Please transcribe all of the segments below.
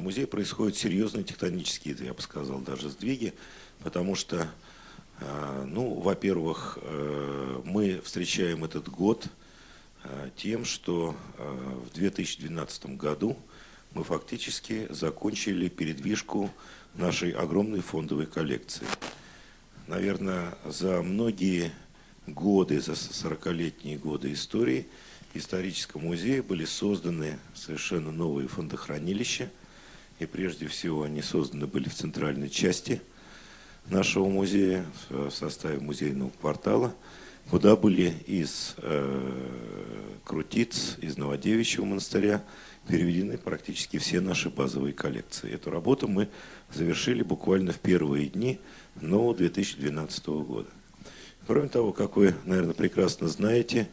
музее происходят серьезные тектонические, я бы сказал, даже сдвиги, потому что, ну, во-первых, мы встречаем этот год тем, что в 2012 году мы фактически закончили передвижку нашей огромной фондовой коллекции. Наверное, за многие годы, за 40-летние годы истории исторического музея были созданы совершенно новые фондохранилища. И прежде всего они созданы были в центральной части нашего музея, в составе музейного квартала, куда были из Крутиц, из Новодевичьего монастыря переведены практически все наши базовые коллекции. Эту работу мы завершили буквально в первые дни нового 2012 года. Кроме того, как вы, наверное, прекрасно знаете,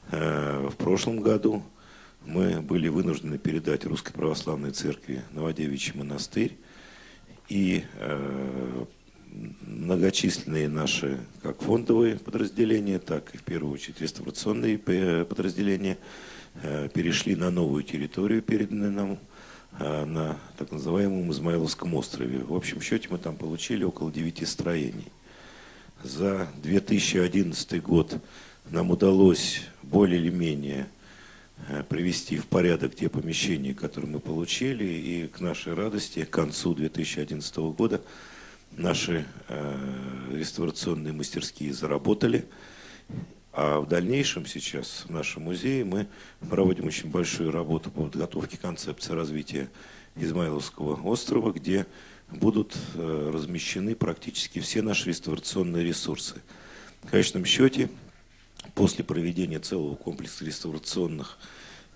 в прошлом году мы были вынуждены передать Русской Православной Церкви Новодевичий монастырь, и многочисленные наши как фондовые подразделения, так и в первую очередь реставрационные подразделения перешли на новую территорию, переданную нам на так называемом Измайловском острове. В общем счете мы там получили около 9 строений. За 2011 год нам удалось более или менее привести в порядок те помещения, которые мы получили, и к нашей радости, к концу 2011 года наши реставрационные мастерские заработали, а в дальнейшем сейчас в нашем музее мы проводим очень большую работу по подготовке концепции развития Измайловского острова, где будут размещены практически все наши реставрационные ресурсы. В конечном счете, после проведения целого комплекса реставрационных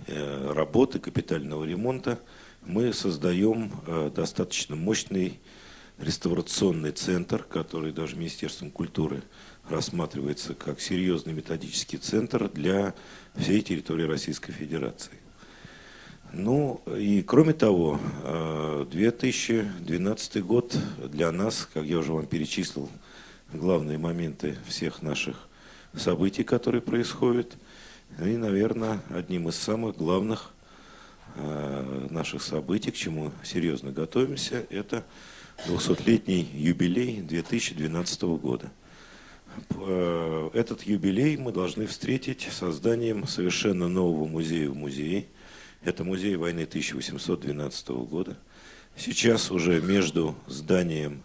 работ и капитального ремонта, мы создаем достаточно мощный реставрационный центр, который даже Министерством культуры рассматривается как серьезный методический центр для всей территории Российской Федерации. Ну и кроме того, 2012 год для нас, как я уже вам перечислил, главные моменты всех наших событий, которые происходят, и, наверное, одним из самых главных наших событий, к чему серьезно готовимся, это 200-летний юбилей 2012 года. Этот юбилей мы должны встретить созданием совершенно нового музея в музее. Это музей войны 1812 года. Сейчас уже между зданием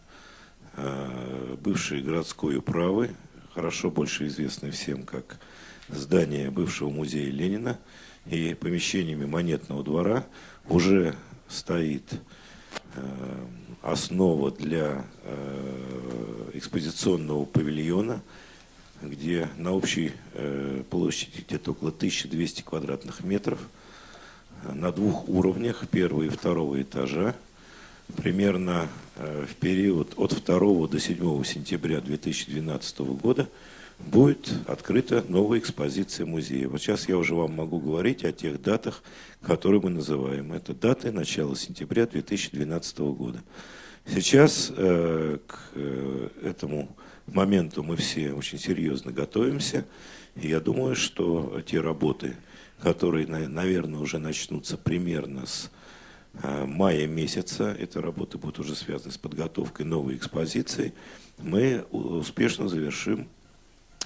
бывшей городской управы, хорошо больше известной всем как здание бывшего музея Ленина, и помещениями Монетного двора уже стоит основа для экспозиционного павильона, где на общей площади где-то около 1200 квадратных метров на 2 уровнях, первого и второго этажа, примерно в период от 2 до 7 сентября 2012 года будет открыта новая экспозиция музея. Вот сейчас я уже вам могу говорить о тех датах, которые мы называем. Это даты начала сентября 2012 года. Сейчас к этому моменту мы все очень серьезно готовимся. И я думаю, что те работы, которые, наверное, уже начнутся примерно с мая месяца, эти работы будут уже связаны с подготовкой новой экспозиции, мы успешно завершим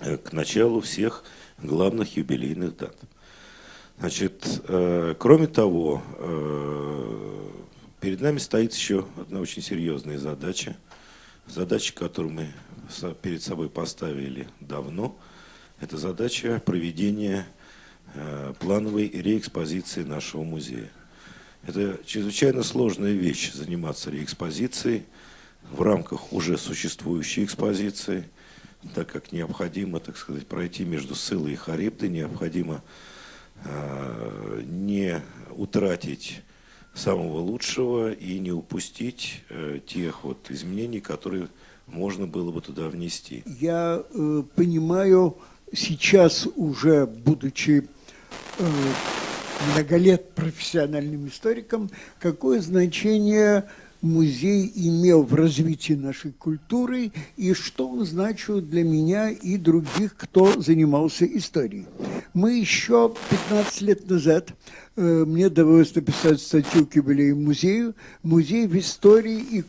к началу всех главных юбилейных дат. Значит, кроме того, перед нами стоит еще одна очень серьезная задача. Задача, которую мы перед собой поставили давно, это задача проведения плановой реэкспозиции нашего музея. Это чрезвычайно сложная вещь заниматься реэкспозицией в рамках уже существующей экспозиции, так как необходимо, так сказать, пройти между Сылой и Харибдой, необходимо не утратить самого лучшего и не упустить тех вот изменений, которые можно было бы туда внести. Я понимаю, сейчас уже, будучи много лет профессиональным историком, какое значение музей имел в развитии нашей культуры и что он значил для меня и других, кто занимался историей. Мы еще 15 лет назад, мне довелось написать статью к юбилею музею, музей в истории и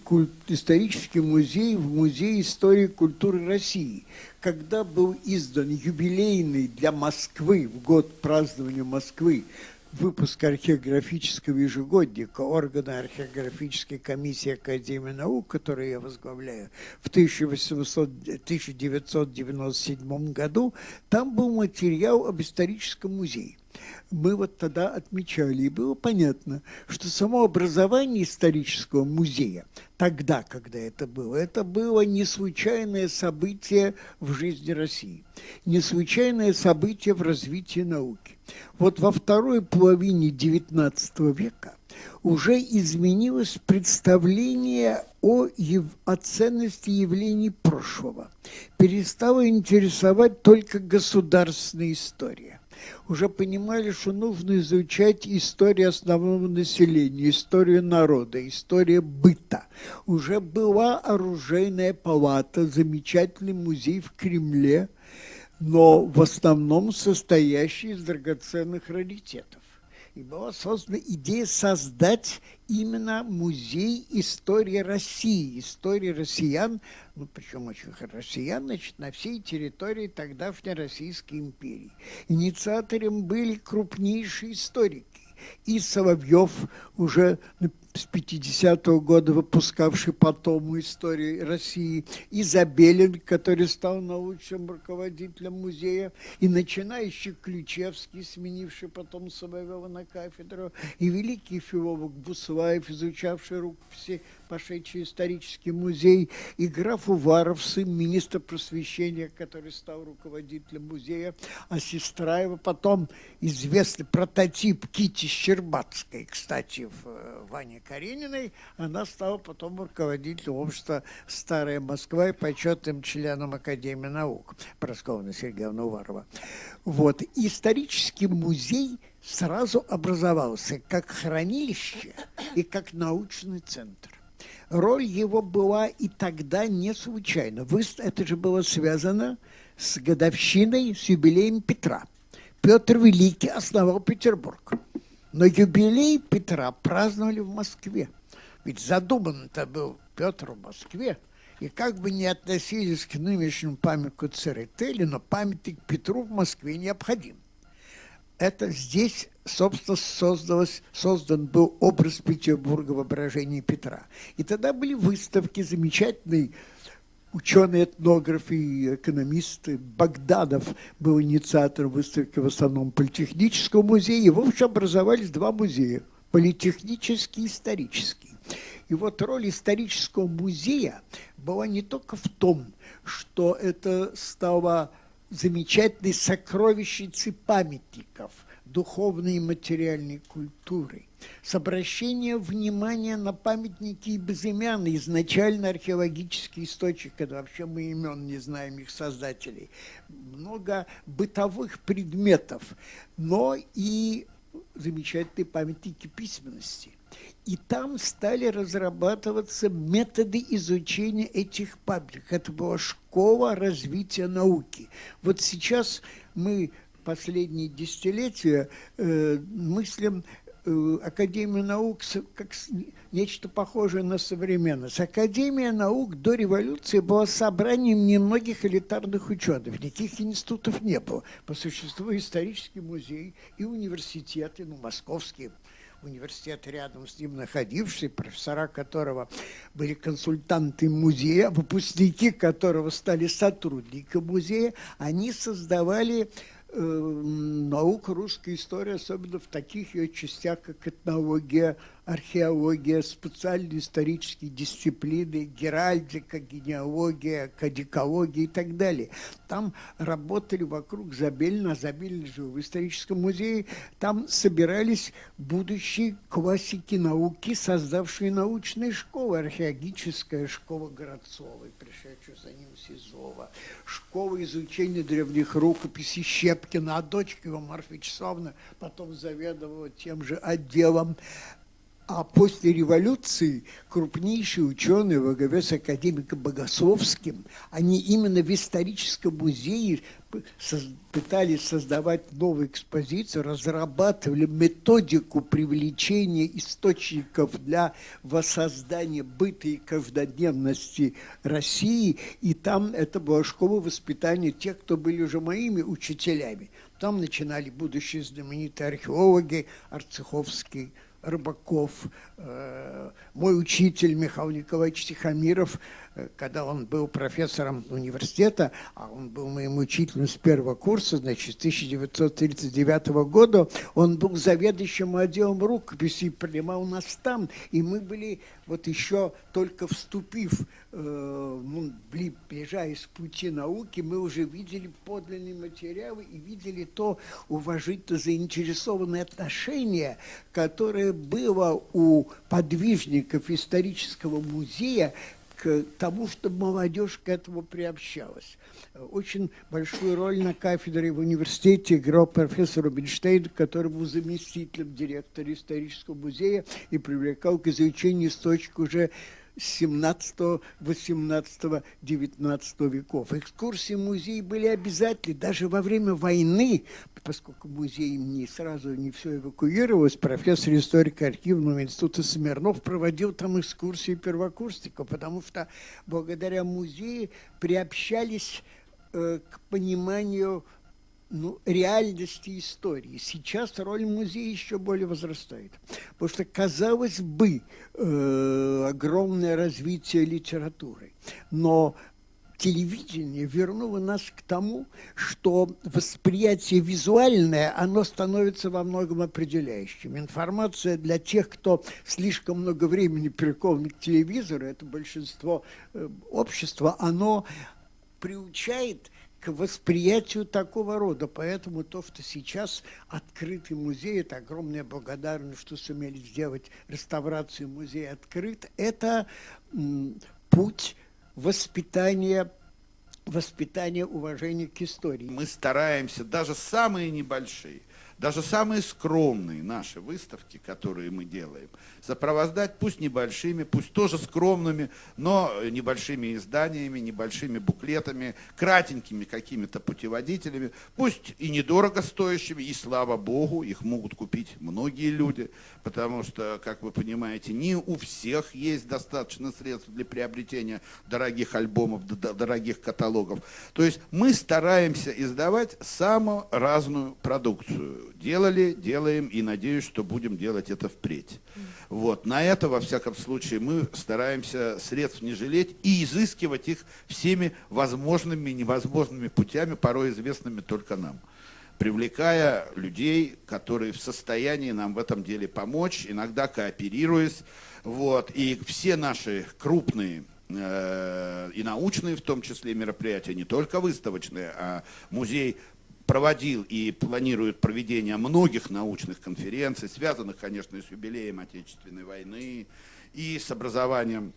исторический музей в Музее истории и культуры России. Когда был издан юбилейный для Москвы, в год празднования Москвы, выпуск археографического ежегодника органа археографической комиссии Академии наук, которую я возглавляю, в 1997 году, там был материал об историческом музее. Мы вот тогда отмечали, и было понятно, что само образование исторического музея, тогда, когда это было не случайное событие в жизни России, не случайное событие в развитии науки. Вот во второй половине XIX века уже изменилось представление о ценности явлений прошлого. Перестала интересовать только государственная история. Уже понимали, что нужно изучать историю основного населения, историю народа, историю быта. Уже была оружейная палата, замечательный музей в Кремле, но в основном состоящий из драгоценных раритетов. И была создана идея создать именно музей истории России, истории россиян, ну, причем очень россиян, значит, на всей территории тогдашней Российской империи. Инициатором были крупнейшие историки. И Соловьев, уже с 50-го года выпускавший потом истории России, и Забелин, который стал научным руководителем музея, и начинающий Ключевский, сменивший потом Соловьева на кафедру, и великий филолог Буслаев, изучавший рукописи, пошедший в исторический музей, и граф Уваров, сын министра просвещения, который стал руководителем музея, а сестра его потом известный прототип Кити Щербацкой, кстати, в Ване Карениной, она стала потом руководителем общества «Старая Москва» и почетным членом Академии наук Прасковья Сергеевна Уварова. Вот. Исторический музей сразу образовался как хранилище и как научный центр. Роль его была и тогда не случайна. Это же было связано с годовщиной, с юбилеем Петра. Петр Великий основал Петербург. Но юбилей Петра праздновали в Москве. Ведь задуман-то был Петр в Москве. И как бы ни относились к нынешнему памятнику Церетели, но памятник Петру в Москве необходим. Это здесь, собственно, создан был образ Петербурга в воображении Петра. И тогда были выставки замечательные. Ученые, этнографы и экономисты. Богданов был инициатором выставки в основном Политехнического музея. И, в общем, образовались два музея – политехнический и исторический. И вот роль исторического музея была не только в том, что это стало замечательной сокровищницей памятников духовной и материальной культуры, с обращением внимания на памятники и безымянные, изначально археологический источник, это вообще мы имен не знаем их создателей, много бытовых предметов, но и замечательные памятники письменности. И там стали разрабатываться методы изучения этих памятников. Это была школа развития науки. Вот сейчас мы последние десятилетия мыслим Академию наук как нечто похожее на современность. Академия наук до революции была собранием немногих элитарных ученых. Никаких институтов не было. По существу исторический музей и университеты, московские университет рядом с ним находивший, профессора которого были консультанты музея, выпускники которого стали сотрудниками музея, они создавали науку русской истории, особенно в таких ее частях, как этнология, археология, специальные исторические дисциплины, геральдика, генеалогия, кадикология и так далее. Там работали вокруг Забелина, а Забелин жил в историческом музее, там собирались будущие классики науки, создавшие научные школы, археологическая школа Городцовой, пришедшая за ним Сизова, школа изучения древних рукописей Щепкина, а дочка его, Марфа Вячеславовна, потом заведовала тем же отделом. А после революции крупнейшие ученые во главе с академиком Богословским, они именно в историческом музее пытались создавать новую экспозицию, разрабатывали методику привлечения источников для воссоздания быта и каждодневности России. И там это была школа воспитания тех, кто были уже моими учителями. Там начинали будущие знаменитые археологи, Арцеховский, Рыбаков, мой учитель Михаил Николаевич Тихомиров, когда он был профессором университета, а он был моим учителем с первого курса, значит, с 1939 года, он был заведующим отделом рукописей, принимал нас там, и мы были, вот еще только вступив, ближаясь к пути науки, мы уже видели подлинные материалы и видели то уважительно заинтересованное отношение, которое было у подвижников исторического музея к тому, чтобы молодежь к этому приобщалась. Очень большую роль на кафедре в университете играл профессор Рубинштейн, который был заместителем директора исторического музея и привлекал к изучению источников уже 17, 18, 19 веков. Экскурсии в музей были обязательны. Даже во время войны, поскольку музей не сразу не все эвакуировалось, профессор историко-архивного института Смирнов проводил там экскурсии первокурсников, потому что благодаря музею приобщались к пониманию реальности истории. Сейчас роль музея еще более возрастает. Потому что, казалось бы, огромное развитие литературы. Но телевидение вернуло нас к тому, что восприятие визуальное, оно становится во многом определяющим. Информация для тех, кто слишком много времени прикован к телевизору, это большинство общества, оно приучает к восприятию такого рода. Поэтому то, что сейчас открытый музей, это огромная благодарность, что сумели сделать реставрацию музея открыт, это путь воспитания уважения к истории. Мы стараемся, даже самые небольшие, даже самые скромные наши выставки, которые мы делаем, сопровождать пусть небольшими, пусть тоже скромными, но небольшими изданиями, небольшими буклетами, кратенькими какими-то путеводителями, пусть и недорого стоящими, и слава богу, их могут купить многие люди, потому что, как вы понимаете, не у всех есть достаточно средств для приобретения дорогих альбомов, дорогих каталогов. То есть мы стараемся издавать самую разную продукцию. Делали, делаем и надеюсь, что будем делать это впредь. Вот. На это, во всяком случае, мы стараемся средств не жалеть и изыскивать их всеми возможными и невозможными путями, порой известными только нам, привлекая людей, которые в состоянии нам в этом деле помочь, иногда кооперируясь. Вот. И все наши крупные и научные, в том числе, мероприятия, не только выставочные, а музей проводил и планирует проведение многих научных конференций, связанных, конечно, и с юбилеем Отечественной войны, и с образованием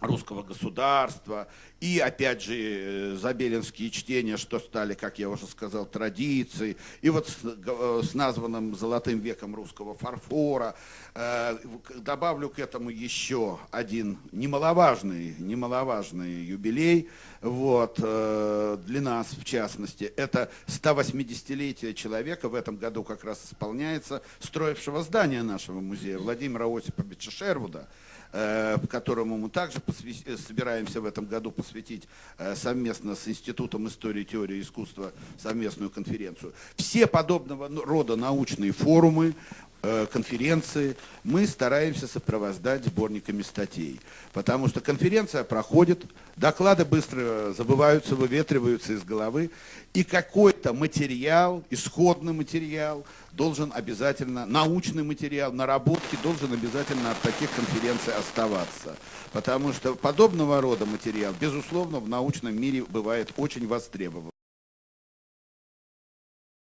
русского государства, и, опять же, забелинские чтения, что стали, как я уже сказал, традицией, и вот с названным «Золотым веком русского фарфора». Добавлю к этому еще один немаловажный юбилей, вот, для нас, в частности. Это 180-летие человека, в этом году как раз исполняется, строившего здание нашего музея, Владимира Осиповича Шервуда, которому мы также собираемся в этом году посвятить совместно с Институтом истории и теории искусства совместную конференцию. Все подобного рода научные форумы, конференции мы стараемся сопровождать сборниками статей, потому что конференция проходит, доклады быстро забываются, выветриваются из головы, и какой-то материал, исходный материал должен обязательно, научный материал, наработки должен обязательно от таких конференций оставаться, потому что подобного рода материал, безусловно, в научном мире бывает очень востребован.